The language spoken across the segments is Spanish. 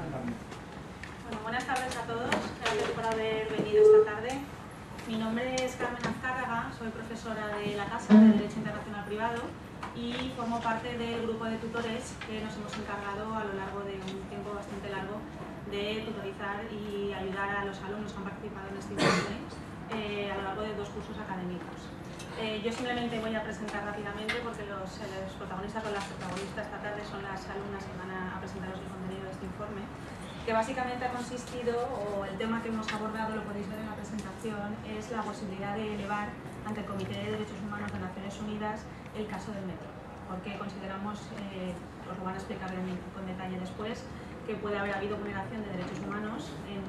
Bueno, buenas tardes a todos. Gracias por haber venido esta tarde. Mi nombre es Carmen Azcárraga, soy profesora de la Casa de Derecho Internacional Privado y formo parte del grupo de tutores que nos hemos encargado a lo largo de un tiempo bastante largo de tutorizar y ayudar a los alumnos que han participado en este informe a lo largo de 2 cursos académicos. Yo simplemente voy a presentar rápidamente porque los protagonistas o las protagonistas esta tarde son las alumnas que van a presentaros el contenido de este informe, que básicamente ha consistido, o el tema que hemos abordado, lo podéis ver en la presentación, es la posibilidad de elevar ante el Comité de Derechos Humanos de Naciones Unidas el caso del metro, porque consideramos, os lo van a explicar con detalle después, que puede haber habido vulneración de derechos humanos en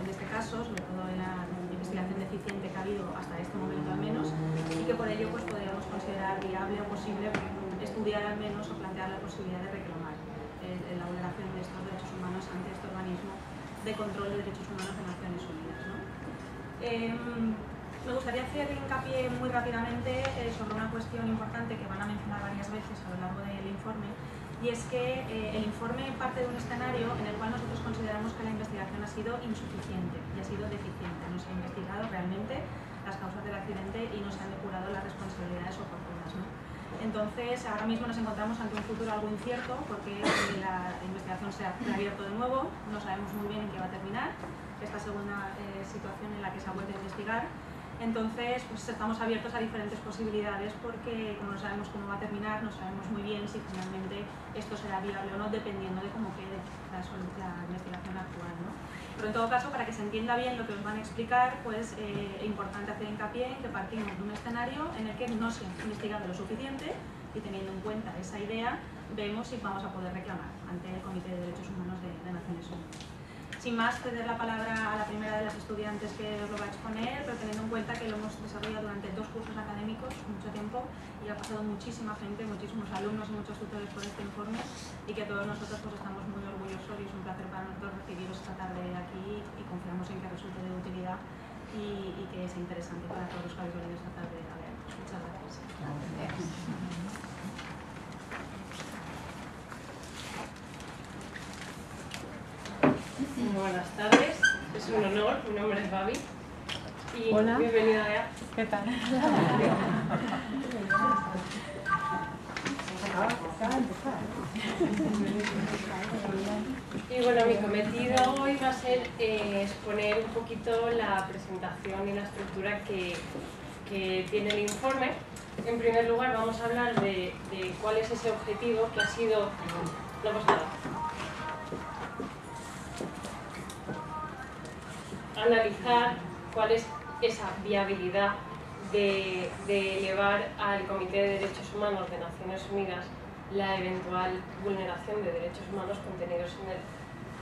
este caso, sobre todo en la investigación deficiente que ha habido hasta este momento al menos, y que por ello pues, podríamos considerar viable o posible estudiar al menos o plantear la posibilidad de reclamar la vulneración de estos derechos humanos ante este organismo de control de derechos humanos de Naciones Unidas, ¿no? Me gustaría hacer hincapié muy rápidamente sobre una cuestión importante que van a mencionar varias veces a lo largo del informe, y es que el informe parte de un escenario en el cual nosotros consideramos que la investigación ha sido insuficiente y ha sido deficiente. No se ha investigado realmente las causas del accidente y no se han depurado las responsabilidades oportunas, ¿no? Entonces, ahora mismo nos encontramos ante un futuro algo incierto porque la investigación se ha reabierto de nuevo, no sabemos muy bien en qué va a terminar esta segunda situación en la que se ha vuelto a investigar. Entonces, pues estamos abiertos a diferentes posibilidades porque, como no sabemos cómo va a terminar, no sabemos muy bien si finalmente esto será viable o no, dependiendo de cómo quede la investigación actual, ¿no? Pero en todo caso, para que se entienda bien lo que os van a explicar, pues es importante hacer hincapié en que partimos de un escenario en el que no se ha investigado lo suficiente y teniendo en cuenta esa idea, vemos si vamos a poder reclamar ante el Comité de Derechos Humanos de Naciones Unidas. Sin más, ceder la palabra a la primera de las estudiantes que os lo va a exponer, pero teniendo en cuenta que lo hemos desarrollado durante 2 cursos académicos, mucho tiempo, y ha pasado muchísima gente, muchísimos alumnos y muchos tutores por este informe, y que todos nosotros pues, estamos muy orgullosos y es un placer para nosotros recibiros esta tarde aquí y confiamos en que resulte de utilidad y que sea interesante para todos los que habéis venido esta tarde a vernos. Muchas gracias. Muy buenas tardes, es un honor, mi nombre es Babi y hola. Bienvenida a... ¿Qué tal? Y bueno, mi cometido hoy va a ser exponer un poquito la presentación y la estructura que tiene el informe. En primer lugar vamos a hablar de cuál es ese objetivo que ha sido... No pasa nada. Analizar cuál es esa viabilidad de elevar al Comité de Derechos Humanos de Naciones Unidas la eventual vulneración de derechos humanos contenidos en el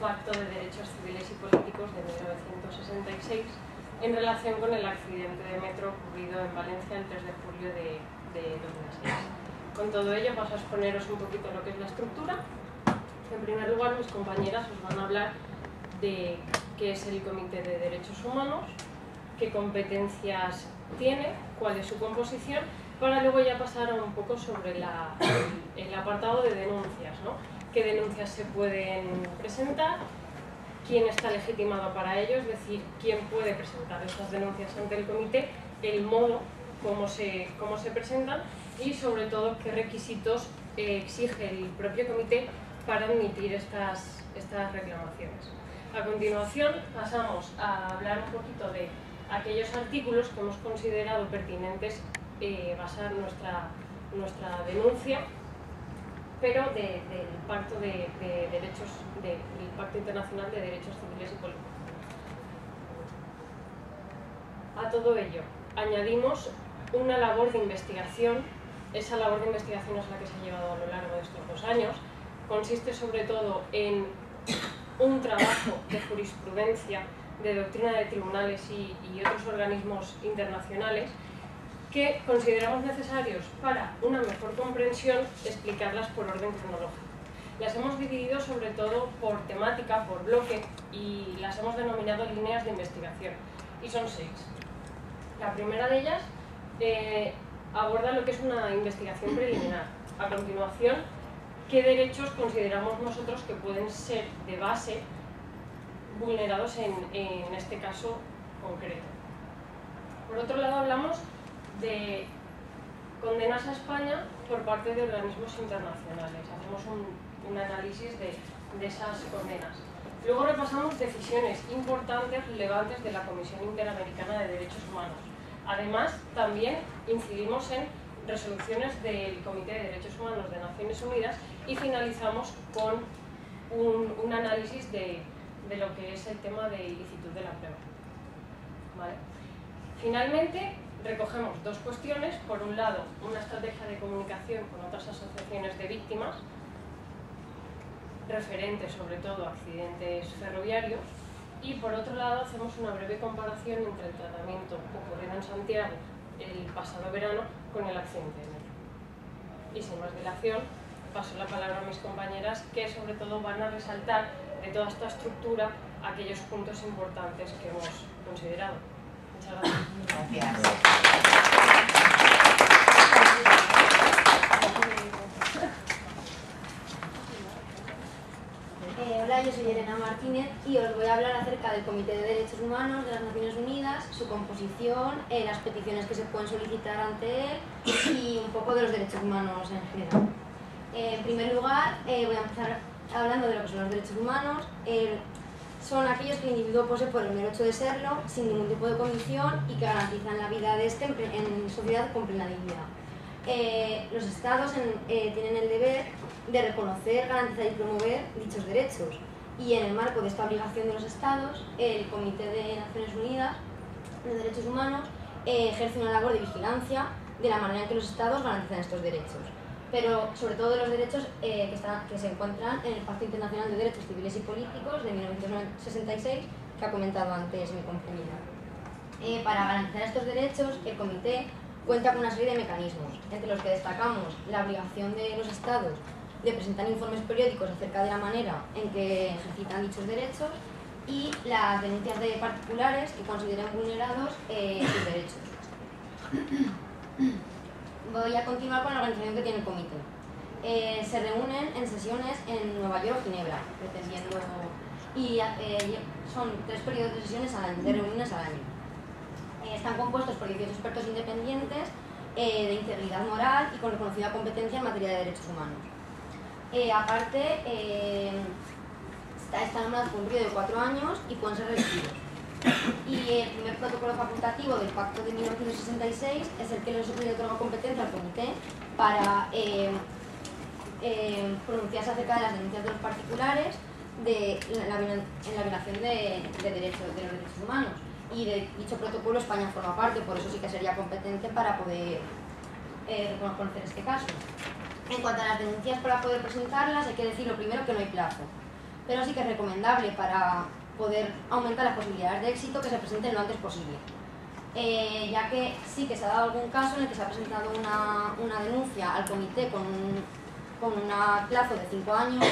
Pacto de Derechos Civiles y Políticos de 1966 en relación con el accidente de metro ocurrido en Valencia el 3 de julio de 2006. Con todo ello paso a exponeros un poquito lo que es la estructura. En primer lugar, mis compañeras os van a hablar de qué es el Comité de Derechos Humanos, qué competencias tiene, cuál es su composición, para luego ya pasar un poco sobre el apartado de denuncias, ¿no? Qué denuncias se pueden presentar, quién está legitimado para ello, es decir, quién puede presentar estas denuncias ante el comité, el modo, cómo se presentan y sobre todo qué requisitos exige el propio comité para admitir estas reclamaciones. A continuación pasamos a hablar un poquito de aquellos artículos que hemos considerado pertinentes basar nuestra denuncia, pero del Pacto del Pacto Internacional de Derechos Civiles y Políticos. A todo ello añadimos una labor de investigación. Esa labor de investigación es la que se ha llevado a lo largo de estos 2 años. Consiste sobre todo en un trabajo de jurisprudencia, de doctrina de tribunales y otros organismos internacionales que consideramos necesarios para una mejor comprensión, explicarlas por orden cronológico. Las hemos dividido sobre todo por temática, por bloque, y las hemos denominado líneas de investigación, y son 6. La primera de ellas aborda lo que es una investigación preliminar. A continuación, qué derechos consideramos nosotros que pueden ser de base vulnerados en este caso concreto. Por otro lado, hablamos de condenas a España por parte de organismos internacionales. Hacemos un análisis de esas condenas. Luego repasamos decisiones importantes, relevantes de la Comisión Interamericana de Derechos Humanos. Además, también incidimos en resoluciones del Comité de Derechos Humanos de Naciones Unidas y finalizamos con un análisis de lo que es el tema de ilicitud de la prueba. ¿Vale? Finalmente, recogemos dos cuestiones. Por un lado, una estrategia de comunicación con otras asociaciones de víctimas, referentes sobre todo a accidentes ferroviarios, y por otro lado hacemos una breve comparación entre el tratamiento ocurrido en Santiago el pasado verano con el accidente de metro. Y sin más dilación, paso la palabra a mis compañeras, que sobre todo van a resaltar de toda esta estructura aquellos puntos importantes que hemos considerado. Muchas gracias. Hola, yo soy Elena Martínez y os voy a hablar acerca del Comité de Derechos Humanos de las Naciones Unidas, su composición, las peticiones que se pueden solicitar ante él y un poco de los derechos humanos en general. En primer lugar, voy a empezar hablando de lo que son los derechos humanos. Son aquellos que el individuo posee por el mero hecho de serlo, sin ningún tipo de condición, y que garantizan la vida de este en sociedad con plena dignidad. Los Estados tienen el deber de reconocer, garantizar y promover dichos derechos, y en el marco de esta obligación de los Estados, el Comité de Naciones Unidas de Derechos Humanos ejerce una labor de vigilancia de la manera en que los Estados garantizan estos derechos, pero sobre todo de los derechos que se encuentran en el Pacto Internacional de Derechos Civiles y Políticos de 1966, que ha comentado antes mi compañera. Para garantizar estos derechos, el Comité cuenta con una serie de mecanismos, entre los que destacamos la obligación de los Estados de presentar informes periódicos acerca de la manera en que ejercitan dichos derechos y las denuncias de particulares que consideren vulnerados sus derechos. Voy a continuar con la organización que tiene el comité. Se reúnen en sesiones en Nueva York o Ginebra, pretendiendo, y son 3 periodos de sesiones al año, de reuniones al año. Están compuestos por 18 expertos independientes de integridad moral y con reconocida competencia en materia de derechos humanos. Aparte, están nombrados por un periodo de 4 años y pueden ser reelegidos. Y el primer protocolo facultativo del Pacto de 1966 es el que le otorga competencia al comité para pronunciarse acerca de las denuncias de los particulares en la violación de los derechos humanos. Y de dicho protocolo España forma parte, por eso sí que sería competente para poder conocer este caso. En cuanto a las denuncias, para poder presentarlas hay que decir lo primero que no hay plazo, pero sí que es recomendable para poder aumentar las posibilidades de éxito que se presenten lo antes posible, ya que sí que se ha dado algún caso en el que se ha presentado una denuncia al comité con un plazo de 5 años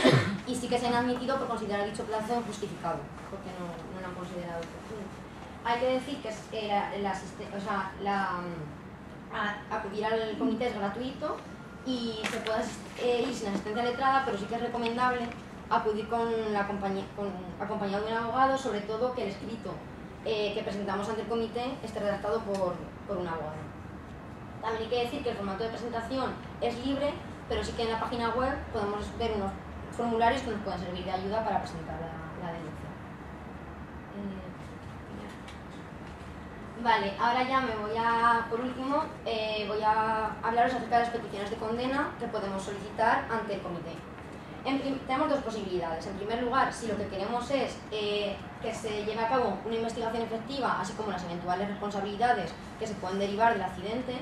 y sí que se han admitido por considerar dicho plazo injustificado, porque no lo han considerado oportuno. Hay que decir que acudir al comité es gratuito y se puede ir sin asistencia letrada, pero sí que es recomendable acudir acompañado de un abogado, sobre todo que el escrito que presentamos ante el comité esté redactado por un abogado. También hay que decir que el formato de presentación es libre, pero sí que en la página web podemos ver unos formularios que nos pueden servir de ayuda para presentar la denuncia. Vale, ahora ya por último, voy a hablaros acerca de las peticiones de condena que podemos solicitar ante el comité. Tenemos 2 posibilidades. En primer lugar, si lo que queremos es que se lleve a cabo una investigación efectiva, así como las eventuales responsabilidades que se pueden derivar del accidente,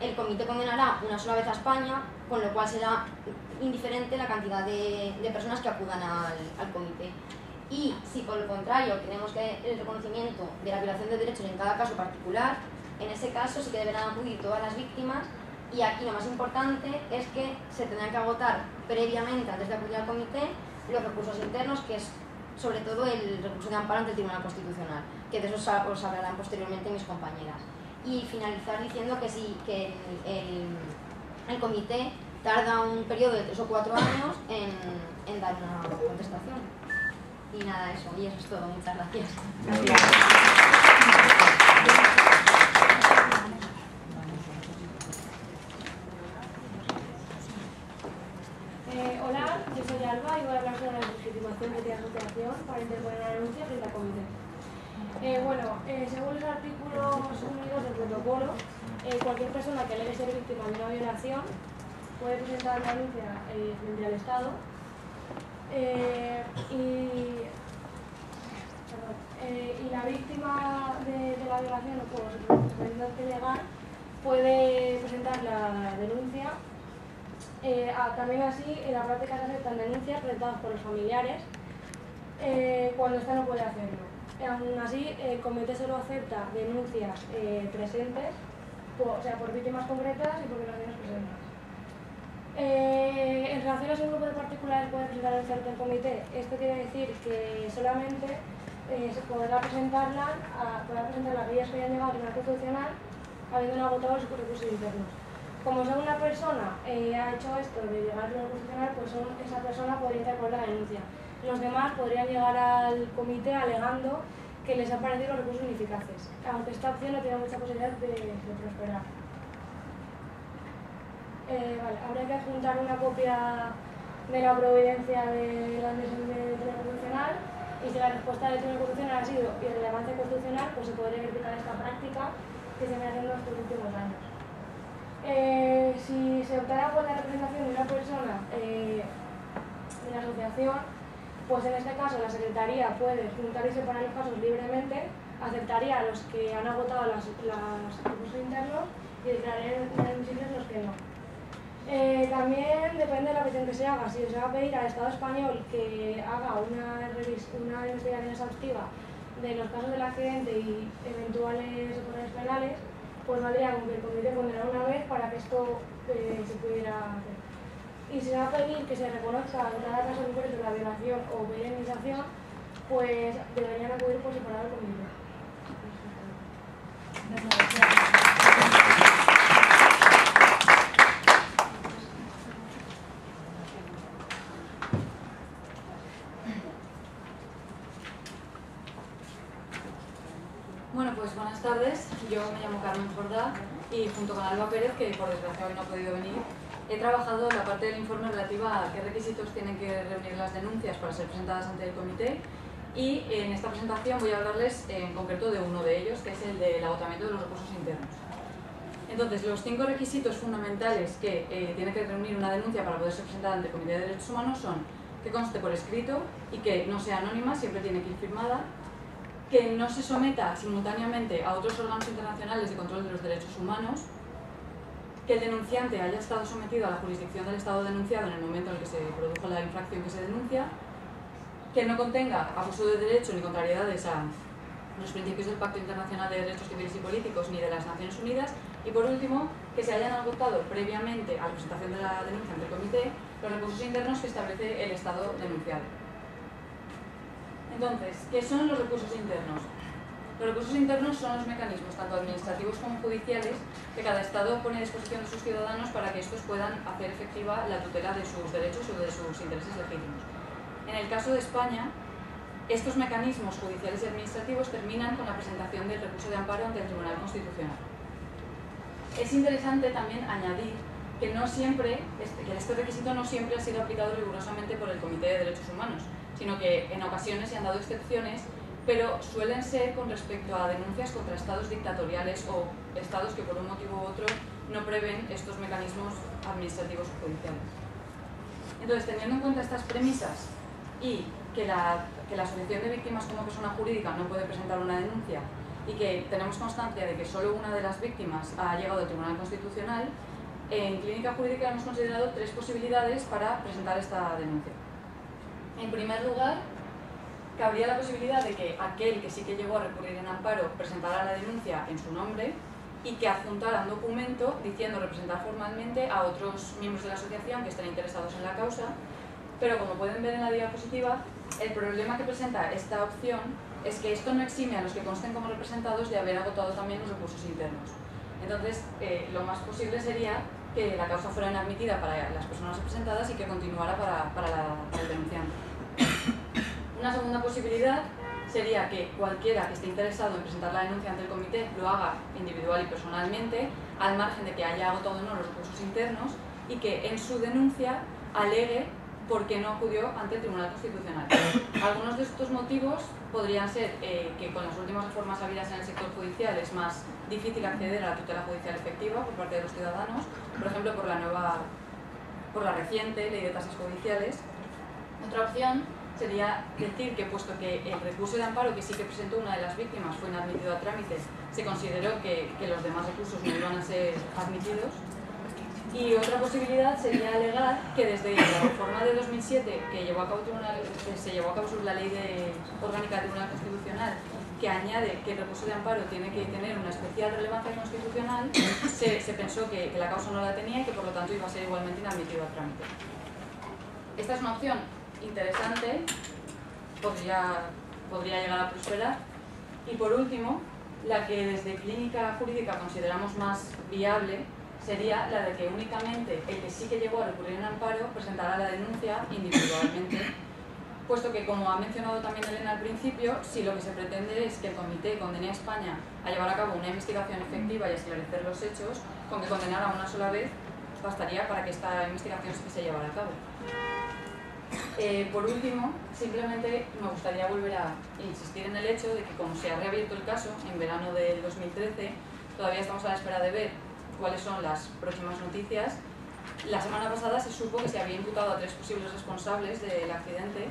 el comité condenará una sola vez a España, con lo cual será indiferente la cantidad de personas que acudan al comité. Y si por el contrario queremos que el reconocimiento de la violación de derechos en cada caso particular, en ese caso sí que deberán acudir todas las víctimas, y aquí lo más importante es que se tendrán que agotar previamente, antes de acudir al comité, los recursos internos, que es sobre todo el recurso de amparo ante el Tribunal Constitucional, que de eso os hablarán posteriormente mis compañeras. Y finalizar diciendo que sí, que el comité tarda un periodo de 3 o 4 años en dar una contestación. Y nada, eso, y eso es todo. Muchas gracias. Hola, yo soy Alba y voy a hablar sobre la legitimación que tiene la asociación para interponer una denuncia frente al comité. Según los artículos unidos del protocolo, cualquier persona que alegue ser víctima de una violación puede presentar una denuncia frente al Estado y la víctima de la violación o por representante legal puede presentar la denuncia. También así, en la práctica se aceptan denuncias presentadas por los familiares cuando ésta no puede hacerlo. Aún así, el comité solo acepta denuncias presentes, por víctimas concretas y por violaciones presentes. En relación a si un grupo de particulares puede presentar el ante el comité, esto quiere decir que solamente se podrá presentar las guías que hayan llegado al Tribunal Constitucional habiendo agotado sus recursos internos. Como solo una persona ha hecho esto de llegar al Tribunal Constitucional, pues esa persona podría interponer la denuncia. Los demás podrían llegar al comité alegando que les han parecido los recursos ineficaces, aunque esta opción no tiene mucha posibilidad de prosperar. Habría que adjuntar una copia de la providencia de la admisión del Tribunal Constitucional, y si la respuesta del Tribunal Constitucional ha sido irrelevancia constitucional, pues se podría criticar esta práctica que se viene haciendo en estos últimos años. Si se optara por la representación de una persona de la asociación, pues en este caso la Secretaría puede juntar y separar los casos libremente, aceptaría a los que han agotado los recursos internos y declararía inadmisibles los que no. También depende de la petición que se haga. Si se va a pedir al Estado español que haga una investigación exhaustiva de los casos del accidente y eventuales operaciones penales, pues valdría con que el comité condenara una vez para que esto se pudiera hacer. Y si se va a pedir que se reconozca en cada caso concreto la violación o indemnización, pues deberían acudir por separado al comité. Bueno, pues buenas tardes. Yo me llamo Carmen Jordá y junto con Alba Pérez, que por desgracia hoy no ha podido venir, he trabajado la parte del informe relativa a qué requisitos tienen que reunir las denuncias para ser presentadas ante el comité, y en esta presentación voy a hablarles en concreto de uno de ellos, que es el del agotamiento de los recursos internos. Entonces, los 5 requisitos fundamentales que tiene que reunir una denuncia para poder ser presentada ante el Comité de Derechos Humanos son que conste por escrito y que no sea anónima, siempre tiene que ir firmada, que no se someta simultáneamente a otros órganos internacionales de control de los derechos humanos, que el denunciante haya estado sometido a la jurisdicción del Estado denunciado en el momento en el que se produjo la infracción que se denuncia, que no contenga abuso de derecho ni contrariedades a los principios del Pacto Internacional de Derechos Civiles y Políticos ni de las Naciones Unidas, y por último, que se hayan agotado previamente a la presentación de la denuncia ante el comité los recursos internos que establece el Estado denunciado. Entonces, ¿qué son los recursos internos? Los recursos internos son los mecanismos, tanto administrativos como judiciales, que cada Estado pone a disposición de sus ciudadanos para que estos puedan hacer efectiva la tutela de sus derechos o de sus intereses legítimos. En el caso de España, estos mecanismos judiciales y administrativos terminan con la presentación del recurso de amparo ante el Tribunal Constitucional. Es interesante también añadir que este requisito no siempre ha sido aplicado rigurosamente por el Comité de Derechos Humanos, sino que en ocasiones se han dado excepciones, pero suelen ser con respecto a denuncias contra estados dictatoriales o estados que por un motivo u otro no prevén estos mecanismos administrativos o judiciales. Entonces, teniendo en cuenta estas premisas y que la asociación de víctimas como persona jurídica no puede presentar una denuncia y que tenemos constancia de que solo una de las víctimas ha llegado al Tribunal Constitucional, en Clínica Jurídica hemos considerado 3 posibilidades para presentar esta denuncia. En primer lugar, cabría la posibilidad de que aquel que sí que llegó a recurrir en amparo presentara la denuncia en su nombre y que adjuntara un documento diciendo representar formalmente a otros miembros de la asociación que estén interesados en la causa, pero como pueden ver en la diapositiva, el problema que presenta esta opción es que esto no exime a los que consten como representados de haber agotado también los recursos internos. Entonces, lo más posible sería que la causa fuera inadmitida para las personas representadas y que continuara para el denunciante. Una segunda posibilidad sería que cualquiera que esté interesado en presentar la denuncia ante el comité lo haga individual y personalmente, al margen de que haya agotado o no los recursos internos, y que en su denuncia alegue por qué no acudió ante el Tribunal Constitucional. Algunos de estos motivos podrían ser que con las últimas reformas habidas en el sector judicial es más difícil acceder a la tutela judicial efectiva por parte de los ciudadanos, por ejemplo por la reciente Ley de Tasas Judiciales. Otra opción sería decir que, puesto que el recurso de amparo que sí que presentó una de las víctimas fue inadmitido a trámite, se consideró que los demás recursos no iban a ser admitidos. Y otra posibilidad sería alegar que desde la reforma de 2007 que se llevó a cabo sobre la Ley Orgánica del Tribunal Constitucional, que añade que el recurso de amparo tiene que tener una especial relevancia constitucional, se pensó que la causa no la tenía y que por lo tanto iba a ser igualmente inadmitido a trámite. Esta es una opción interesante, podría llegar a prosperar. Y por último, la que desde Clínica Jurídica consideramos más viable sería la de que únicamente el que sí que llegó a recurrir en amparo presentará la denuncia individualmente, puesto que, como ha mencionado también Elena al principio, si lo que se pretende es que el comité condene a España a llevar a cabo una investigación efectiva y a esclarecer los hechos, con que condenara una sola vez bastaría para que esta investigación se llevara a cabo. Por último, simplemente me gustaría volver a insistir en el hecho de que, como se ha reabierto el caso en verano del 2013, todavía estamos a la espera de ver cuáles son las próximas noticias. La semana pasada se supo que se había imputado a 3 posibles responsables del accidente,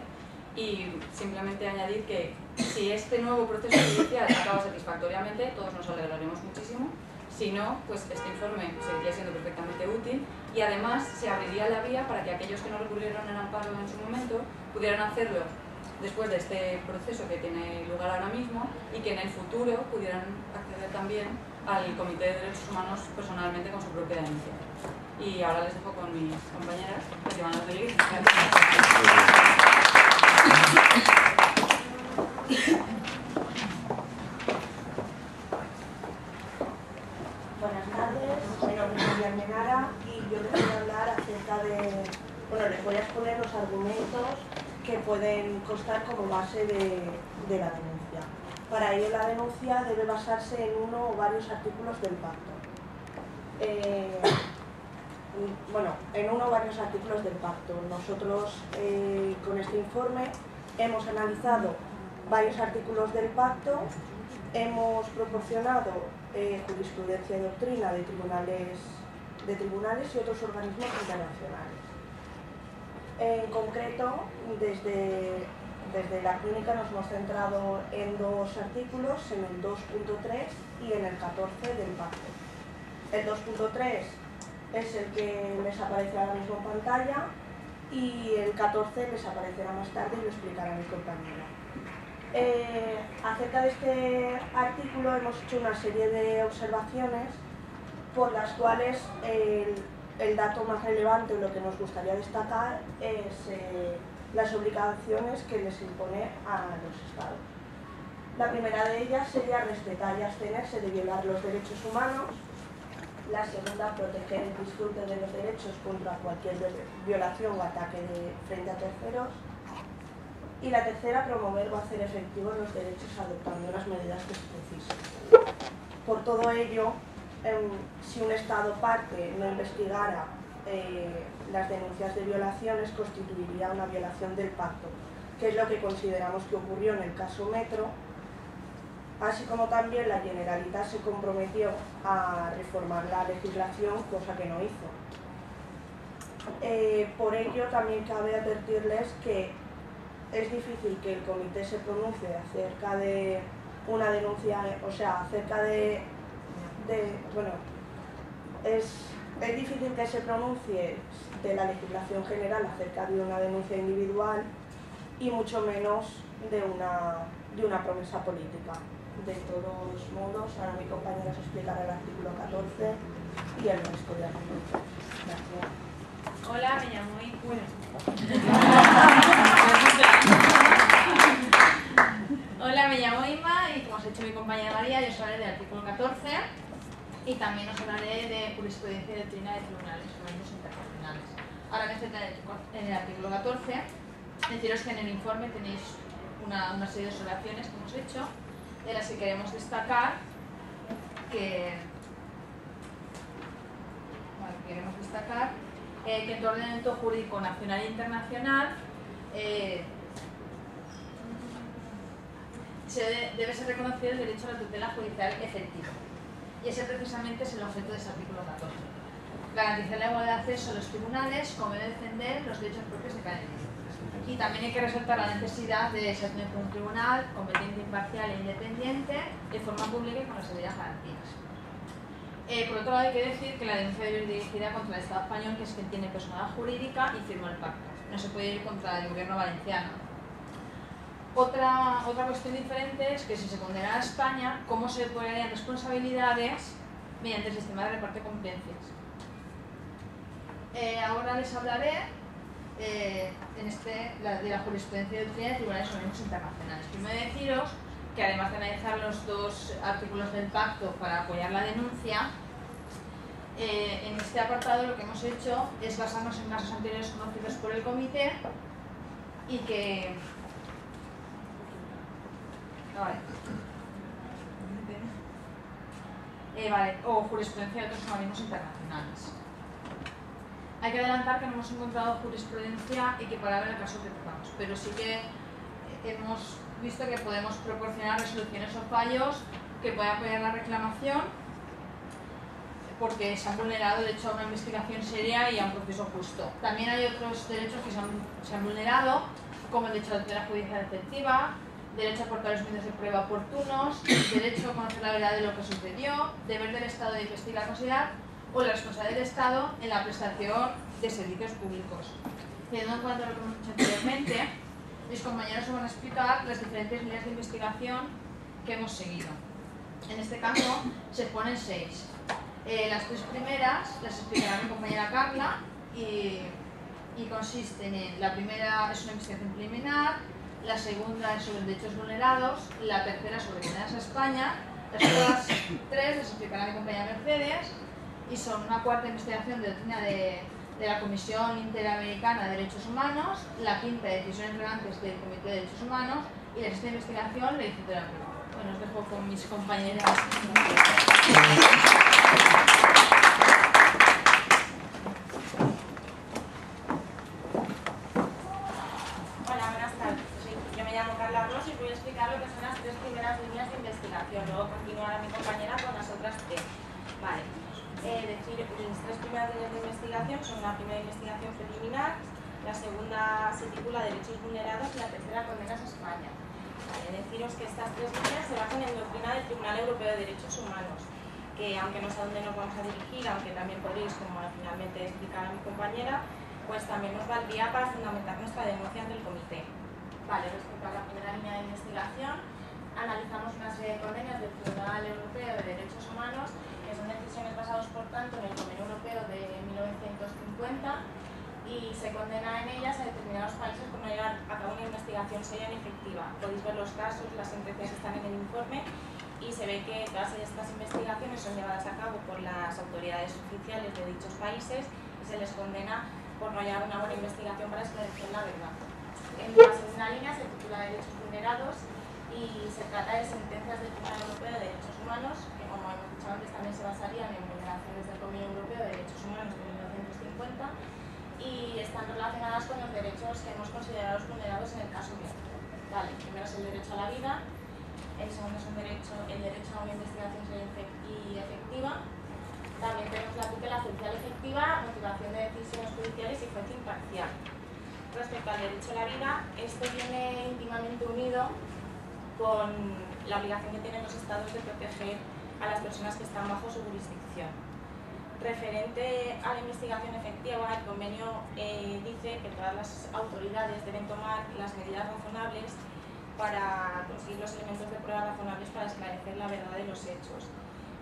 y simplemente añadir que si este nuevo proceso judicial acaba satisfactoriamente, todos nos alegraremos muchísimo. Si no, pues este informe seguiría siendo perfectamente útil, y además se abriría la vía para que aquellos que no recurrieron en amparo en su momento pudieran hacerlo después de este proceso que tiene lugar ahora mismo, y que en el futuro pudieran acceder también al Comité de Derechos Humanos personalmente con su propia denuncia. Y ahora les dejo con mis compañeras que van a seguir. Buenas tardes, mi nombre es María Almenara y yo les voy a hablar acerca de... Bueno, les voy a exponer los argumentos que pueden constar como base de la denuncia. Para ello, la denuncia debe basarse en uno o varios artículos del pacto. En uno o varios artículos del pacto. Nosotros, con este informe, hemos analizado varios artículos del pacto, hemos proporcionado jurisprudencia y doctrina de tribunales y otros organismos internacionales. En concreto, desde la clínica nos hemos centrado en 2 artículos, en el 2.3 y en el 14 del pacto. El 2.3 es el que les aparece ahora mismo en pantalla, y el 14 les aparecerá más tarde y lo explicará mi compañera. Acerca de este artículo hemos hecho una serie de observaciones por las cuales el dato más relevante, o lo que nos gustaría destacar, es las obligaciones que les impone a los Estados. La primera de ellas sería respetar y abstenerse de violar los derechos humanos. La segunda, proteger el disfrute de los derechos contra cualquier violación o ataque frente a terceros. Y la tercera, promover o hacer efectivos los derechos adoptando las medidas que se precisen. Por todo ello, si un Estado parte no investigara las denuncias de violaciones, constituiría una violación del pacto, que es lo que consideramos que ocurrió en el caso Metro, así como también la Generalitat se comprometió a reformar la legislación, cosa que no hizo. Por ello, también cabe advertirles que es difícil que el comité se pronuncie acerca de una denuncia, o sea, acerca es difícil que se pronuncie de la legislación general acerca de una denuncia individual, y mucho menos de una promesa política. De todos modos, ahora mi compañera os explicará el artículo 14 y el resto de argumentos. Gracias. Hola, me llamo Hola, me llamo Inma y, como os ha dicho mi compañera María, yo os hablaré del artículo 14 y también os hablaré de jurisprudencia y doctrina de tribunales, organismos internacionales. Ahora me centraré en el artículo 14. Deciros que en el informe tenéis una serie de observaciones que hemos hecho, de las que queremos destacar que en tu ordenamiento jurídico nacional e internacional debe ser reconocido el derecho a la tutela judicial efectiva. Y ese precisamente es el objeto de ese artículo 14. Garantizar la igualdad de acceso a los tribunales como debe defender los derechos propios de cada individuo. Y también hay que resaltar la necesidad de ser un tribunal competente, imparcial e independiente, de forma pública y con las debidas garantías. Por otro lado, hay que decir que la denuncia debe ir dirigida contra el Estado español, que es quien tiene personalidad jurídica y firma el pacto. No se puede ir contra el gobierno valenciano. Otra cuestión diferente es que si se condena a España, ¿cómo se depurarían responsabilidades mediante el sistema de reparto de competencias? Ahora les hablaré de la jurisprudencia y doctrina de tribunales organismos internacionales. Primero deciros que además de analizar los dos artículos del pacto para apoyar la denuncia, en este apartado lo que hemos hecho es basarnos en casos anteriores conocidos por el comité y que... o jurisprudencia de otros organismos internacionales. Hay que adelantar que no hemos encontrado jurisprudencia equiparable al caso que tratamos, pero sí que hemos visto que podemos proporcionar resoluciones o fallos que puedan apoyar la reclamación porque se han vulnerado de hecho a una investigación seria y a un proceso justo. También hay otros derechos que se han vulnerado, como el derecho a la tutela judicial efectiva, derecho a aportar los medios de prueba oportunos, derecho a conocer la verdad de lo que sucedió, deber del Estado de investigar y considerar, o la responsabilidad del Estado en la prestación de servicios públicos. Teniendo en cuenta lo que hemos dicho anteriormente, mis compañeros os van a explicar las diferentes líneas de investigación que hemos seguido. En este caso se exponen 6. Las 3 primeras las explicará mi compañera Carla y consisten en: la primera es una investigación preliminar, la segunda es sobre derechos vulnerados, la tercera sobre condenas a España, las otras 3 las explicará mi compañera Mercedes y son una cuarta investigación de doctrina de la Comisión Interamericana de Derechos Humanos, la quinta de decisiones relevantes del Comité de Derechos Humanos y la sexta investigación la de la prueba. Bueno, os dejo con mis compañeras. Hola, buenas tardes. Yo me llamo Carla Ros y voy a explicar lo que son las 3 primeras líneas de investigación. Luego continuará mi compañera con las otras 3. Vale. Decir, las 3 primeras líneas de investigación son: la primera investigación preliminar, la segunda se titula Derechos vulnerados y la tercera Condenas a España. Vale, deciros que estas 3 líneas se basan en doctrina del Tribunal Europeo de Derechos Humanos, que aunque no sé a dónde nos vamos a dirigir, aunque también podréis, como finalmente explicará mi compañera, pues también nos valdría para fundamentar nuestra denuncia ante el comité. Vale, respecto a la primera línea de investigación, analizamos una serie de convenios del Tribunal Europeo de Derechos Humanos, que son decisiones basadas, por tanto, en el Convenio Europeo de 1950, y se condena en ellas a determinados países por no llevar a cabo una investigación seria y efectiva. Podéis ver los casos, las sentencias están en el informe, y se ve que todas estas investigaciones son llevadas a cabo por las autoridades oficiales de dichos países y se les condena por no llevar una buena investigación para esclarecer la verdad. En la segunda línea se titula Derechos vulnerados y se trata de sentencias del Tribunal Europeo de Derechos Humanos, que, como hemos dicho antes, también se basarían en vulneraciones del Convenio Europeo de Derechos Humanos de 1950 y están relacionadas con los derechos que hemos considerado vulnerados en el caso mismo. Vale, primero es el derecho a la vida, el segundo es el derecho a una investigación seria y efectiva. También tenemos la tutela judicial efectiva, motivación de decisiones judiciales y juez imparcial. Respecto al derecho a la vida, este viene íntimamente unido con la obligación que tienen los estados de proteger a las personas que están bajo su jurisdicción. Referente a la investigación efectiva, el convenio dice que todas las autoridades deben tomar las medidas razonables para conseguir los elementos de prueba razonables para esclarecer la verdad de los hechos.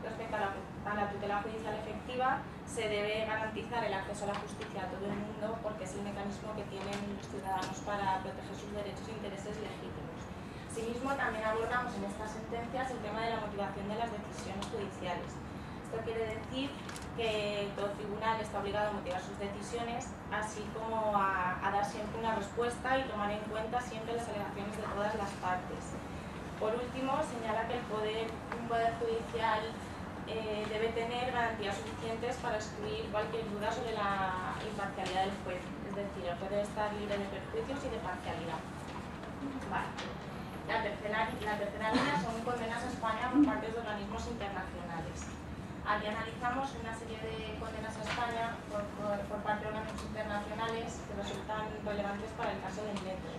Respecto a la tutela judicial efectiva, se debe garantizar el acceso a la justicia a todo el mundo porque es el mecanismo que tienen los ciudadanos para proteger sus derechos e intereses legítimos. Asimismo, también abordamos en estas sentencias el tema de la motivación de las decisiones judiciales. Esto quiere decir que todo tribunal está obligado a motivar sus decisiones, así como a dar siempre una respuesta y tomar en cuenta siempre las alegaciones de todas las partes. Por último, señala que un poder judicial debe tener garantías suficientes para excluir cualquier duda sobre la imparcialidad del juez, es decir, el juez debe estar libre de perjuicios y de parcialidad. Vale. La tercera línea son condenas a España por parte de organismos internacionales. Aquí analizamos una serie de condenas a España por parte de organismos internacionales que resultan relevantes para el caso del metro.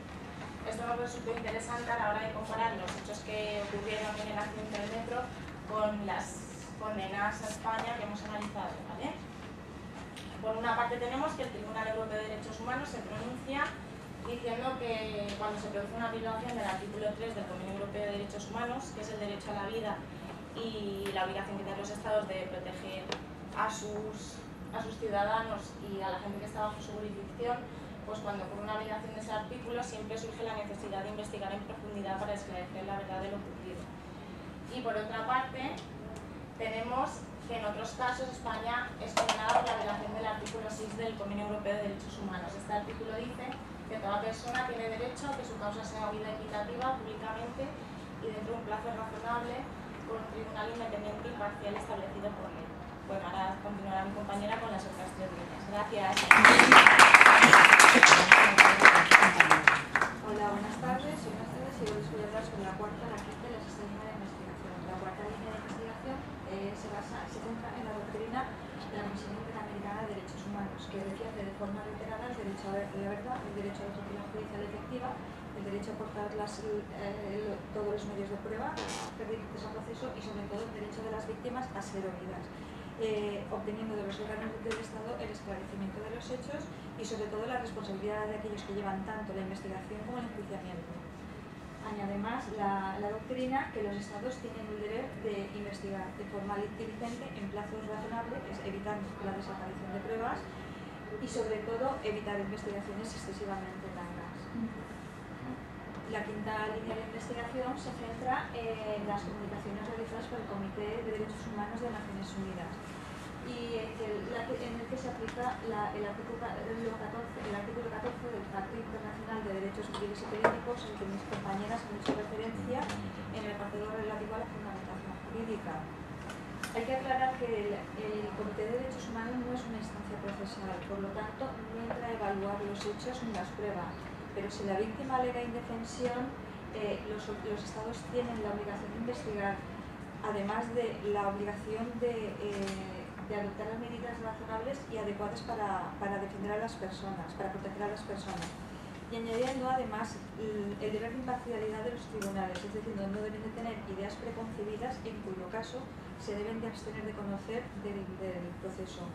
Esto nos resultó interesante a la hora de comparar los hechos que ocurrieron en el accidente del metro con las condenas a España que hemos analizado, ¿vale? Por una parte tenemos que el Tribunal Europeo de Derechos Humanos se pronuncia diciendo que cuando se produce una violación del artículo 3 del Convenio Europeo de Derechos Humanos, que es el derecho a la vida y la obligación que tienen los estados de proteger a sus ciudadanos y a la gente que está bajo su jurisdicción, pues cuando ocurre una violación de ese artículo siempre surge la necesidad de investigar en profundidad para esclarecer la verdad de lo ocurrido. Y por otra parte, tenemos que en otros casos España es condenada por la violación del artículo 6 del Convenio Europeo de Derechos Humanos. Este artículo dice que toda persona tiene derecho a que su causa sea oída equitativa, públicamente y dentro de un plazo razonable por un tribunal independiente y parcial establecido por ley. Bueno, ahora continuará mi compañera con las otras tres líneas. Gracias. Hola, buenas tardes. Soy Mercedes y hoy les voy a hablar sobre la cuarta, la quinta y la sexta línea de investigación. La cuarta línea de investigación se centra en la doctrina de la Comisión Interamericana de Derechos Humanos, que defiende de forma reiterada el derecho a la verdad, el derecho a la tutela judicial efectiva, el derecho a aportar todos los medios de prueba pertinentes al proceso y sobre todo el derecho de las víctimas a ser oídas, obteniendo de los órganos del Estado el esclarecimiento de los hechos y sobre todo la responsabilidad de aquellos que llevan tanto la investigación como el enjuiciamiento. Añade además la doctrina que los Estados tienen el deber de investigar de forma diligente en plazos razonables, evitando la desaparición de pruebas y sobre todo evitar investigaciones excesivamente largas. La quinta línea de investigación se centra en las comunicaciones realizadas por el Comité de Derechos Humanos de Naciones Unidas y en el que se aplica el artículo 14 del Pacto Internacional de Derechos Civiles y Políticos, al que mis compañeras han hecho referencia en el apartado relativo a la fundamentación jurídica. Hay que aclarar que el Comité de Derechos Humanos no es una instancia procesal, por lo tanto no entra a evaluar los hechos ni las pruebas, pero si la víctima alega indefensión, los Estados tienen la obligación de investigar, además de la obligación de adoptar las medidas razonables y adecuadas para defender a las personas, para proteger a las personas. Y añadiendo además el deber de imparcialidad de los tribunales, es decir, no deben de tener ideas preconcebidas en cuyo caso se deben de abstener de conocer del proceso.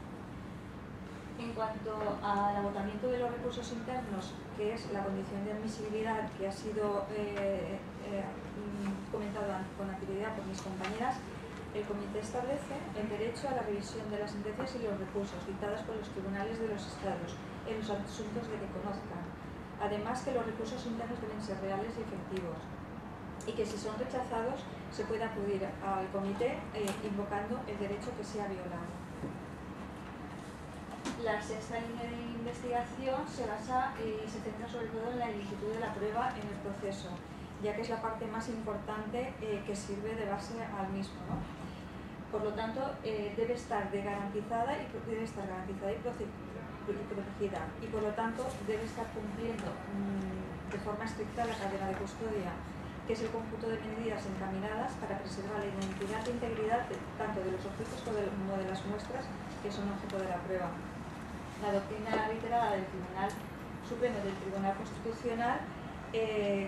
En cuanto al agotamiento de los recursos internos, que es la condición de admisibilidad que ha sido comentado con anterioridad por mis compañeras, el Comité establece el derecho a la revisión de las sentencias y los recursos dictadas por los tribunales de los Estados en los asuntos de que conozcan. Además, que los recursos internos deben ser reales y efectivos y que si son rechazados se puede acudir al Comité invocando el derecho que sea violado. La sexta línea de investigación se centra sobre todo en la ilicitud de la prueba en el proceso, ya que es la parte más importante que sirve de base al mismo, ¿no? Por lo tanto, debe estar garantizada y protegida, y por lo tanto debe estar cumpliendo de forma estricta la cadena de custodia, que es el conjunto de medidas encaminadas para preservar la identidad e integridad tanto de los objetos como de las muestras que son objeto de la prueba. La doctrina reiterada del Tribunal Supremo y del Tribunal Constitucional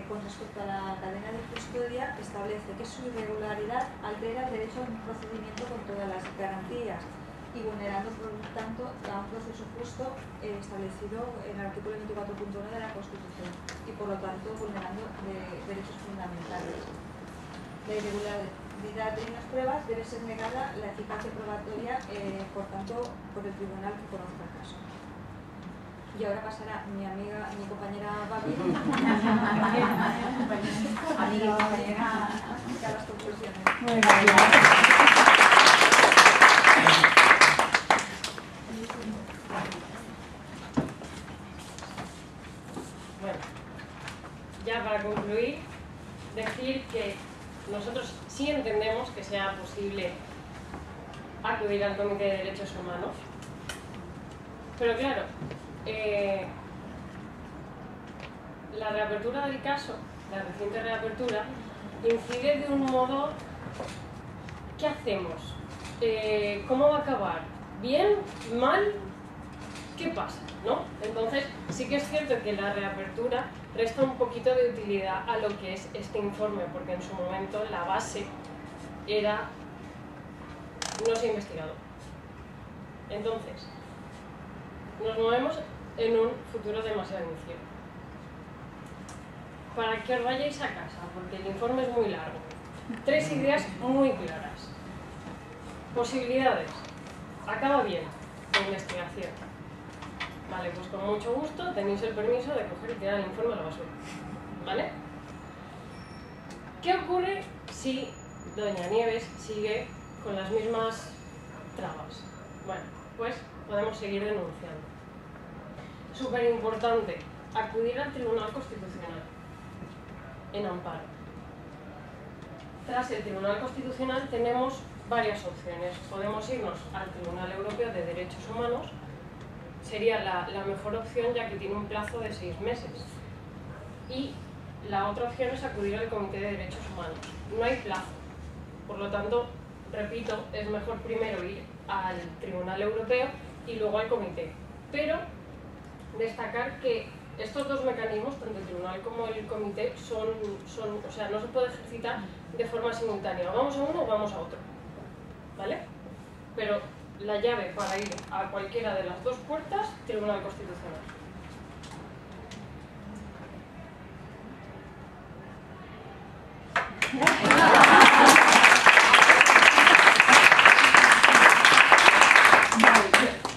con respecto a la cadena de custodia establece que su irregularidad altera el derecho a un procedimiento con todas las garantías y vulnerando por tanto a un proceso justo establecido en el artículo 24.1 de la Constitución y por lo tanto vulnerando derechos fundamentales. La irregularidad de unas pruebas debe ser negada la eficacia probatoria por tanto por el tribunal que conozca el caso. Y ahora pasará mi compañera Babi a las conclusiones. Muy bien. acudir al Comité de Derechos Humanos. Pero claro, la reapertura del caso, la reciente reapertura, incide de un modo... ¿Qué hacemos? ¿Cómo va a acabar? ¿Bien? ¿Mal? ¿Qué pasa? ¿No? Entonces, sí que es cierto que la reapertura resta un poquito de utilidad a lo que es este informe, porque en su momento la base era no se ha investigado. Entonces, nos movemos en un futuro demasiado incierto. Para que os vayáis a casa, porque el informe es muy largo. 3 ideas muy claras. Posibilidades. Acaba bien la investigación. Vale, pues con mucho gusto tenéis el permiso de coger y tirar el informe a la basura. ¿Vale? ¿Qué ocurre si Doña Nieves sigue con las mismas trabas? Bueno, pues podemos seguir denunciando. Súper importante, acudir al Tribunal Constitucional en amparo. Tras el Tribunal Constitucional tenemos varias opciones. Podemos irnos al Tribunal Europeo de Derechos Humanos, sería la mejor opción ya que tiene un plazo de 6 meses. Y la otra opción es acudir al Comité de Derechos Humanos. No hay plazo, por lo tanto, repito, es mejor primero ir al Tribunal Europeo y luego al Comité. Pero destacar que estos dos mecanismos, tanto el Tribunal como el Comité, o sea, no se puede ejercitar de forma simultánea. Vamos a uno o vamos a otro, ¿vale? Pero la llave para ir a cualquiera de las dos puertas, Tribunal Constitucional.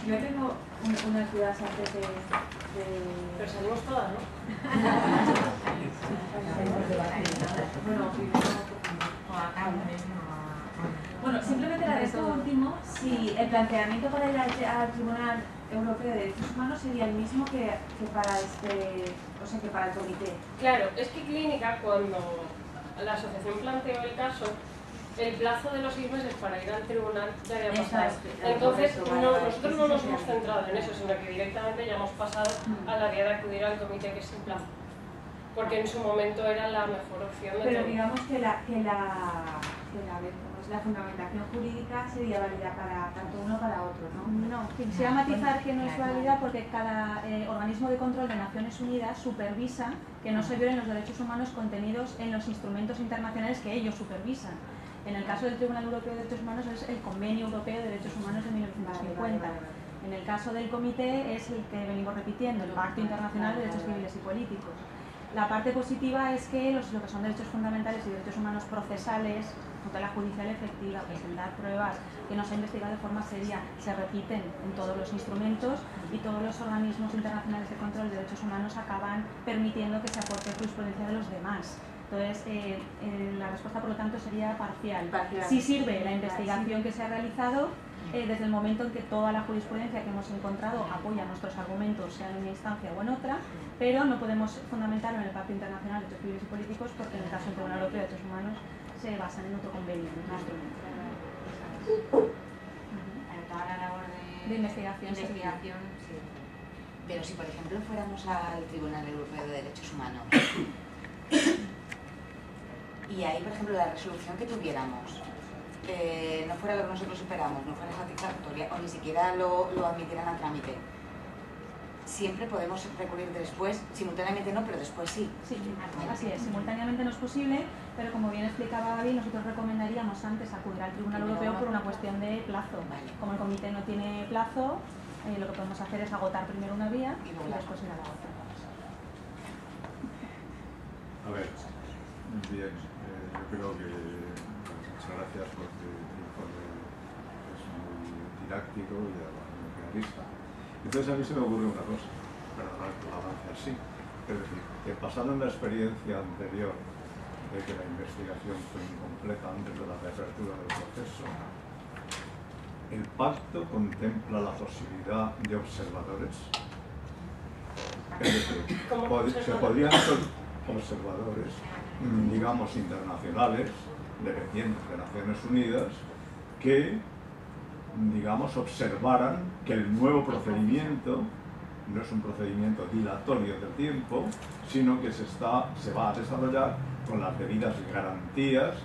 Yo tengo unas dudas antes de... Pero salimos todas, ¿no? Bueno, simplemente la de esto último, si el planteamiento para ir al Tribunal Europeo de Derechos Humanos sería el mismo que para que para el comité. Claro, es que Clínica, cuando la asociación planteó el caso, el plazo de los 6 meses para ir al tribunal ya había pasado. Entonces, nosotros no nos hemos centrado en eso, sino que directamente ya hemos pasado a la vía de acudir al comité, que es sin plazo. Porque en su momento era la mejor opción de Pero todo. digamos que la fundamentación jurídica sería válida para tanto uno como para otro, ¿no? No, quisiera matizar que no es válida porque cada organismo de control de Naciones Unidas supervisa que no se violen los derechos humanos contenidos en los instrumentos internacionales que ellos supervisan. En el caso del Tribunal Europeo de Derechos Humanos es el Convenio Europeo de Derechos Humanos de 1950. En el caso del Comité es el que venimos repitiendo, el Pacto Internacional de Derechos Civiles y Políticos. La parte positiva es que lo que son derechos fundamentales y derechos humanos procesales, tutela judicial efectiva, presentar pruebas que no se ha investigado de forma seria, se repiten en todos los instrumentos y todos los organismos internacionales de control de derechos humanos acaban permitiendo que se aporte jurisprudencia de los demás. Entonces, la respuesta, por lo tanto, sería parcial. Sí sirve la investigación que se ha realizado desde el momento en que toda la jurisprudencia que hemos encontrado apoya nuestros argumentos, sea en una instancia o en otra, pero no podemos fundamentarlo en el Pacto Internacional de Derechos Civiles y Políticos porque en el caso del Tribunal Europeo de Derechos Humanos se basan en otro convenio, en otro instrumento. Toda la labor de investigación, sí. Pero si, por ejemplo, fuéramos al Tribunal Europeo de Derechos Humanos y ahí, por ejemplo, la resolución que tuviéramos no fuera lo que nosotros esperamos, no fuera satisfactoria o ni siquiera lo admitieran a trámite, siempre podemos recurrir después, simultáneamente no, pero después sí. Sí, así es, simultáneamente no es posible, pero como bien explicaba Gaby, nosotros recomendaríamos antes acudir al Tribunal Europeo por una cuestión de plazo. Como el comité no tiene plazo, lo que podemos hacer es agotar primero una vía y después ir a la otra. A ver, bien, yo creo que muchas gracias porque el informe es muy didáctico y además muy realista. Entonces a mí se me ocurre una cosa, perdonad que lo avance así, es decir, que pasando en la experiencia anterior de que la investigación fue incompleta antes de la reapertura del proceso, el pacto contempla la posibilidad de observadores. Es decir, se podrían ser observadores, digamos, internacionales, dependientes de Naciones Unidas, que digamos, observaran que el nuevo procedimiento no es un procedimiento dilatorio del tiempo, sino que se va a desarrollar con las debidas garantías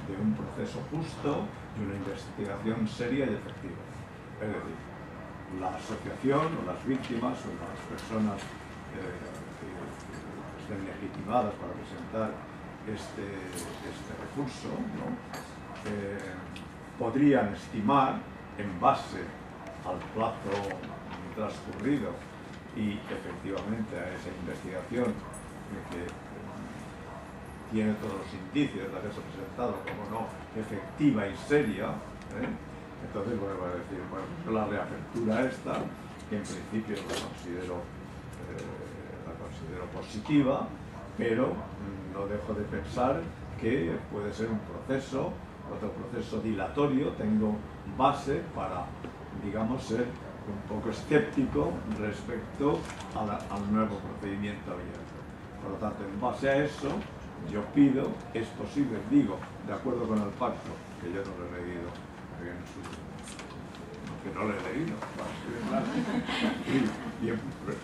de un proceso justo y una investigación seria y efectiva. Es decir, la asociación o las víctimas o las personas que estén legitimadas para presentar este recurso, ¿no? Podrían estimar, en base al plazo transcurrido y efectivamente a esa investigación que tiene todos los indicios de haberse presentado como no efectiva y seria, entonces bueno, voy a decir, bueno, la reapertura esta, que en principio la considero positiva, pero no dejo de pensar que puede ser un proceso, otro proceso dilatorio. Tengo base para, digamos, ser un poco escéptico respecto al nuevo procedimiento abierto. Por lo tanto, en base a eso, yo pido, es posible, digo, de acuerdo con el pacto, que yo no lo he leído, que no lo he leído, claro.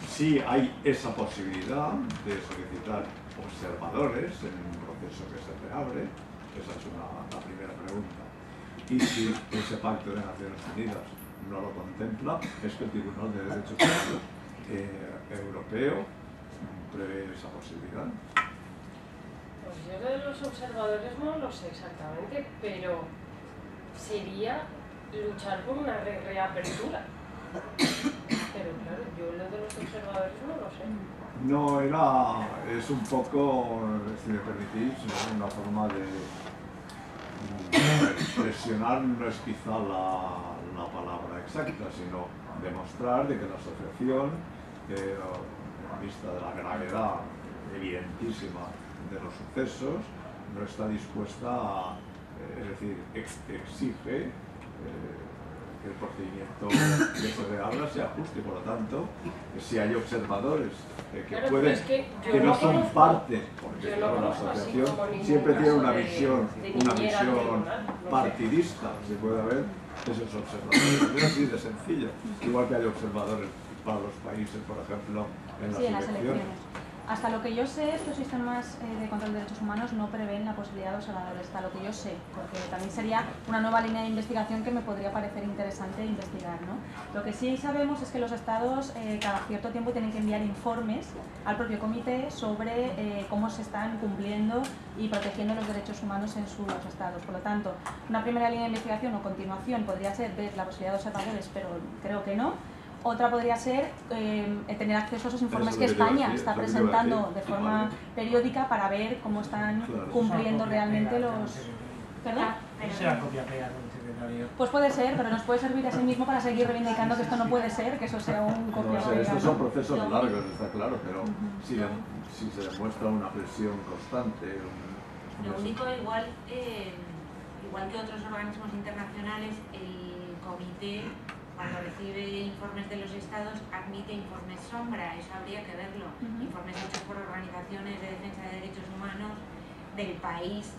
Sí hay esa posibilidad de solicitar observadores en un proceso que se reabre, esa es la primera pregunta. Y si ese pacto de Naciones Unidas no lo contempla, es que el Tribunal de Derechos Humanos Europeo prevé esa posibilidad. Pues yo de los observadores no lo sé exactamente, pero sería luchar por una reapertura. Pero claro, yo lo de los observadores no lo sé. No, es un poco, si me permitís, una forma de presionar, no es quizá la palabra exacta, sino demostrar de que la asociación, en vista de la gravedad evidentísima de los sucesos, no está dispuesta a, es decir, exige que el procedimiento que se reabra sea justo y por lo tanto, si hay observadores que claro, pueden, que no son parte, porque claro, la asociación siempre tiene una visión partidista, si puede haber esos observadores. Es así de sencillo, igual que hay observadores para los países, por ejemplo, en las elecciones. Hasta lo que yo sé, estos sistemas de control de derechos humanos no prevén la posibilidad de observadores, hasta lo que yo sé, porque también sería una nueva línea de investigación que me podría parecer interesante investigar, ¿no? Lo que sí sabemos es que los estados cada cierto tiempo tienen que enviar informes al propio comité sobre cómo se están cumpliendo y protegiendo los derechos humanos en sus estados. Por lo tanto, una primera línea de investigación o continuación podría ser ver la posibilidad de observadores, pero creo que no. Otra podría ser tener acceso a esos informes que España está presentando de forma periódica para ver cómo están cumpliendo realmente los... ¿Perdón? Pues puede ser, pero nos puede servir a sí mismo para seguir reivindicando que esto no puede ser, que eso sea un copia-pega. Estos son procesos largos, está claro, pero si se demuestra una presión constante... Lo único, igual que otros organismos internacionales, el comité, cuando recibe informes de los estados, admite informes sombra, eso habría que verlo. Informes hechos por organizaciones de defensa de derechos humanos del país,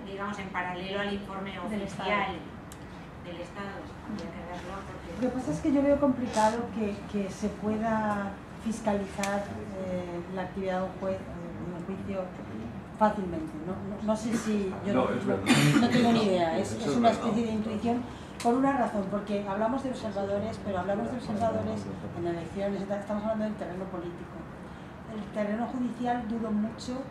digamos, en paralelo al informe oficial del estado. Habría que verlo porque... Lo que pasa es que yo veo complicado que se pueda fiscalizar la actividad de un juez en un juicio fácilmente. No sé si... Yo no tengo ni idea, es una especie de intuición. Por una razón, porque hablamos de observadores, pero hablamos de observadores en elecciones, estamos hablando del terreno político. El terreno judicial dudo mucho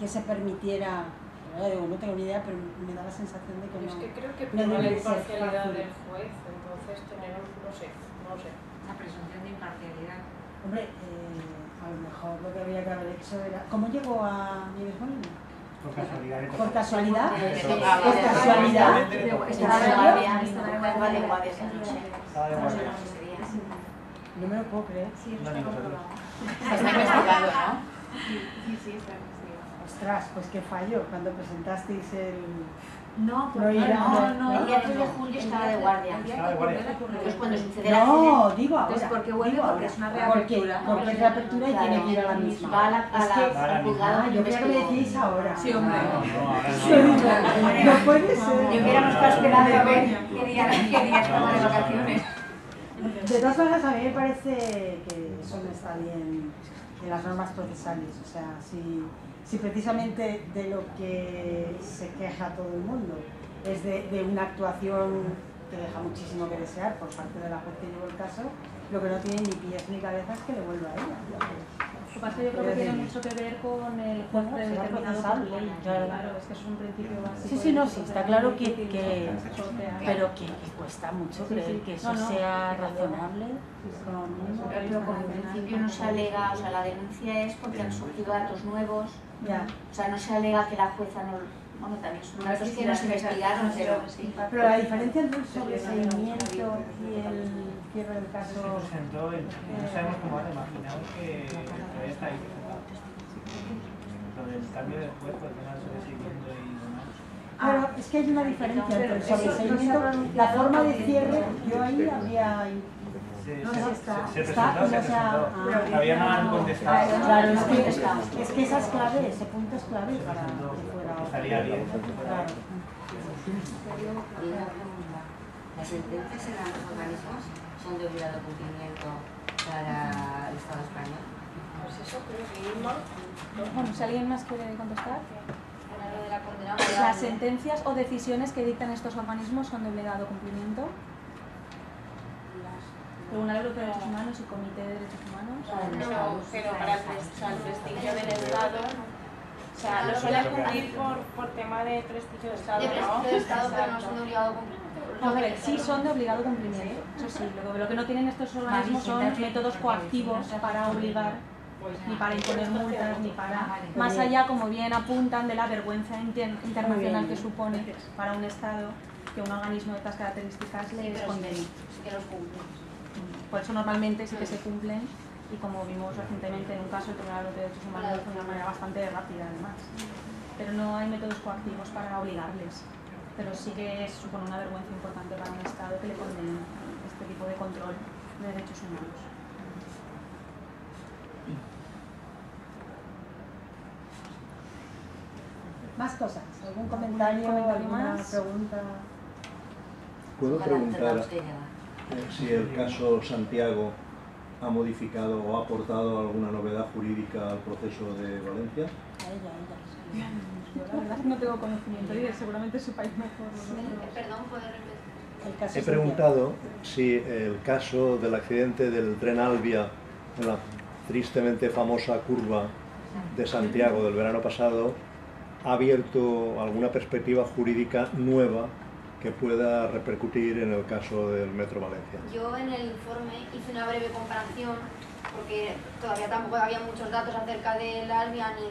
que se permitiera, no tengo ni idea, pero me da la sensación de que no. Es que creo que por la imparcialidad del juez, entonces tener, no sé. La presunción de imparcialidad. Hombre, a lo mejor lo que habría que haber hecho era... ¿Cómo llegó a Nieves Molina? Por casualidad. ¿Por casualidad? Por casualidad. Estaba de guardia No me lo puedo creer. Sí, está comprobado. Está investigado, ¿no? Sí, está investigado. Ostras, pues qué fallo cuando presentasteis el... No, el día 3 de julio estaba de guardia. Entonces cuando sucede el accidente... digo ahora. Entonces, ¿por qué vuelve? Porque es una reapertura. Porque es reapertura y tiene que ir a la misma. Va al juzgado. Yo creo que me decís ahora. Sí, hombre. No puede ser. Yo hubiéramos esperado a ver qué día estamos de vacaciones. De todas maneras, a mí me parece que eso no está bien en las normas procesales. O sea, si precisamente de lo que se queja todo el mundo es de una actuación que deja muchísimo que desear por parte de la juez que llevó el caso, lo que no tiene ni pies ni cabeza es que le vuelva a ella. Lo que pasa es que yo creo que tiene mucho que ver con el juez predeterminado por ley. Claro, es que eso es un principio básico. Sí, no, sí, está claro pero que cuesta mucho creer que eso sea razonable. Pero como en principio no se alega, o sea, la denuncia es porque han surgido datos nuevos. O sea, no se alega que la jueza no... Bueno, también son datos que no se investigaron, pero sí. Pero la diferencia entre el sobreseimiento y el cierre del caso... Se presentó y no sabemos cómo han imaginado que todavía está ahí. Lo del cambio de juez, por el tema del sobreseimiento y demás. Pero es que hay una diferencia entre el sobreseimiento, la forma de cierre, yo ahí había... Se presentó, todavía no han contestado. Claro, es que esa es clave, ese punto es clave para que fuera... Estaría bien. Claro. ¿Las sentencias en los organismos son de obligado cumplimiento para el Estado español? Pues eso creo que Irma... Bueno, si alguien más quiere contestar. Las sentencias o decisiones que dictan estos organismos son de obligado cumplimiento. Tribunal Europeo de Derechos Humanos y Comité de Derechos Humanos. No, pero para el prestigio del Estado, o sea, lo suele cumplir por tema de prestigio del Estado, De prestigio del Estado, pero no Exacto. son de obligado cumplimiento. A ver, sí son de obligado cumplimiento, eso sí. Lo que no tienen estos organismos son métodos coactivos para obligar, ni para imponer multas, ni para... Más allá, como bien apuntan, de la vergüenza internacional que supone para un Estado que un organismo de estas características les condene. Sí que los cumplen. Por eso normalmente sí que se cumplen y como vimos recientemente en un caso del Tribunal Europeo de Derechos Humanos de una manera bastante rápida además. Pero no hay métodos coactivos para obligarles, pero sí que supone una vergüenza importante para un Estado que le condene este tipo de control de derechos humanos. Más cosas, ¿algún comentario, alguna más? pregunta? ¿Puedo preguntar si el caso Santiago ha modificado o ha aportado alguna novedad jurídica al proceso de Valencia? A ella. Yo la verdad es que no tengo conocimiento y seguramente sepáis mejor. Perdón, ¿puedes repetir? He preguntado si el caso del accidente del tren Albia en la tristemente famosa curva de Santiago del verano pasado ha abierto alguna perspectiva jurídica nueva que pueda repercutir en el caso del Metro Valencia. Yo en el informe hice una breve comparación porque todavía tampoco había muchos datos acerca del Albia ni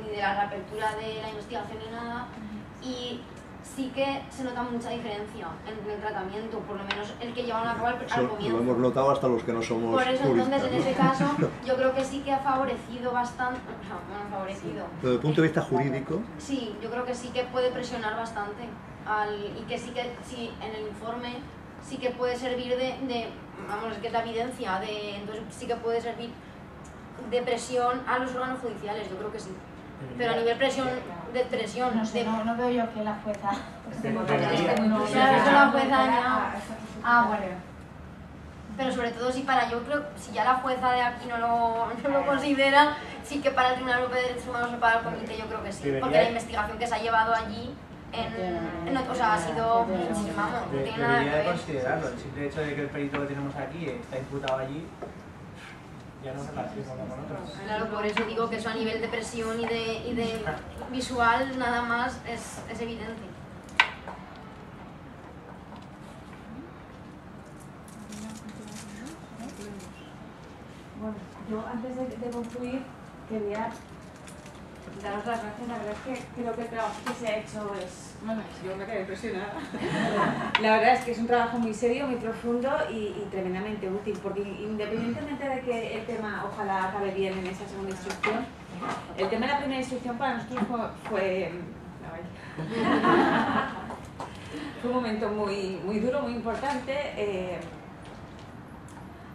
de la reapertura de la investigación ni nada, y sí que se nota mucha diferencia en el tratamiento, por lo menos el que llevaron a cabo al comienzo. Lo hemos notado hasta los que no somos Por eso, juristas, entonces, en ¿no? ese caso, yo creo que sí que ha favorecido bastante, o sea, bueno, favorecido. Desde el punto de vista jurídico, Sí, yo creo que sí que puede presionar bastante y que sí en el informe sí que puede servir vamos, es que es la evidencia, entonces sí que puede servir de presión a los órganos judiciales, yo creo que sí. Pero a nivel de presión... No sé, no veo yo que la jueza... la jueza ya... Ah, bueno. Pero sobre todo si ya la jueza de aquí no lo considera, sí que para el Tribunal Europeo de Derechos Humanos o para el Comité yo creo que sí, porque la investigación que se ha llevado allí o sea, ha sido muchísima, no tiene nada que Debería de ver. considerarlo, el simple hecho de que el perito que tenemos aquí está imputado allí, ya no se relaciona con otros. Claro, por eso digo que eso a nivel de presión y de visual nada más es evidente. Bueno, yo antes de concluir quería daros las gracias. La verdad es que creo que el trabajo que se ha hecho es... Bueno, yo me quedé impresionada. La verdad es que es un trabajo muy serio, muy profundo y tremendamente útil, porque independientemente de que el tema ojalá acabe bien en esa segunda instrucción, el tema de la primera instrucción para nosotros fue un momento muy duro, muy importante.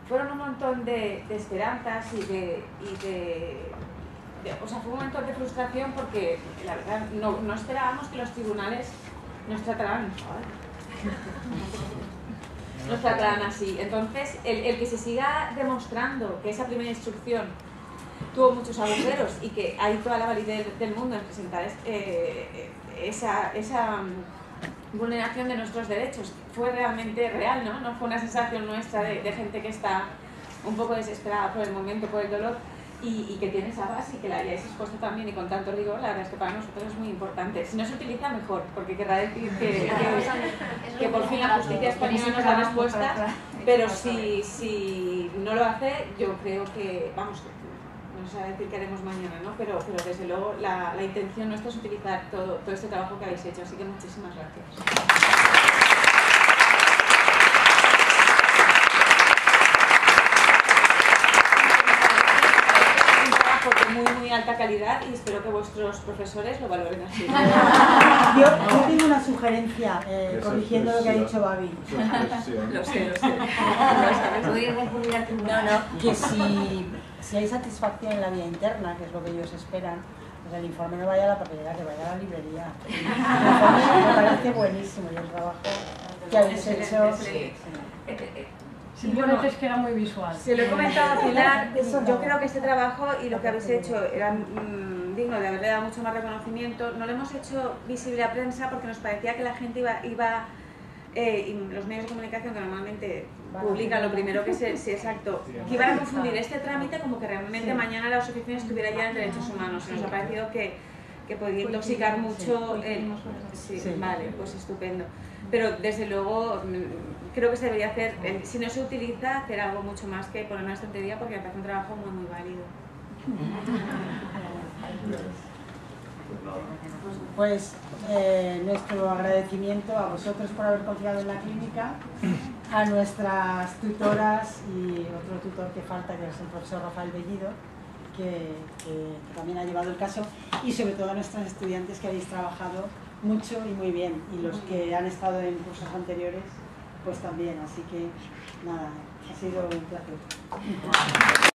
Fueron un montón de esperanzas o sea, fue un momento de frustración porque la verdad no esperábamos que los tribunales nos trataran Nos tratarán así. Entonces, el que se siga demostrando que esa primera instrucción tuvo muchos agujeros y que hay toda la validez del mundo en presentar esa vulneración de nuestros derechos fue realmente real, ¿no? No fue una sensación nuestra de gente que está un poco desesperada por el momento, por el dolor, y que tiene esa base y que la hayáis expuesto también y con tanto rigor, la verdad es que para nosotros es muy importante. Si no se utiliza, mejor, porque querrá decir que por fin la justicia española nos da respuestas, pero si no lo hace, yo creo que, vamos, no sé decir qué haremos mañana, ¿no? Pero desde luego la intención nuestra es utilizar todo este trabajo que habéis hecho, así que muchísimas gracias. De muy alta calidad y espero que vuestros profesores lo valoren así. Yo tengo una sugerencia, corrigiendo lo que ha dicho Babi. Lo sé. Que si hay satisfacción en la vía interna, que es lo que ellos esperan, pues el informe no vaya a la papelera, que vaya a la librería. El informe me parece buenísimo y el trabajo que habéis hecho... Simplemente es que era muy visual. Se lo he comentado a Pilar, yo creo que este trabajo y lo que habéis hecho era digno de haberle dado mucho más reconocimiento. No lo hemos hecho visible a prensa porque nos parecía que la gente iba y los medios de comunicación que normalmente publican lo primero que sí, exacto, que iban a confundir este trámite como que realmente mañana la asociación estuviera ya en derechos humanos. Nos ha parecido que podía intoxicar mucho. Sí, vale, pues estupendo. Pero desde luego creo que se debería hacer, si no se utiliza, hacer algo mucho más que poner una estantería porque me parece un trabajo muy válido. Pues nuestro agradecimiento a vosotros por haber confiado en la clínica, a nuestras tutoras y otro tutor que falta, que es el profesor Rafael Bellido, que también ha llevado el caso, y sobre todo a nuestros estudiantes que habéis trabajado mucho y muy bien, y los que han estado en cursos anteriores pues también, así que nada, ha sido un placer.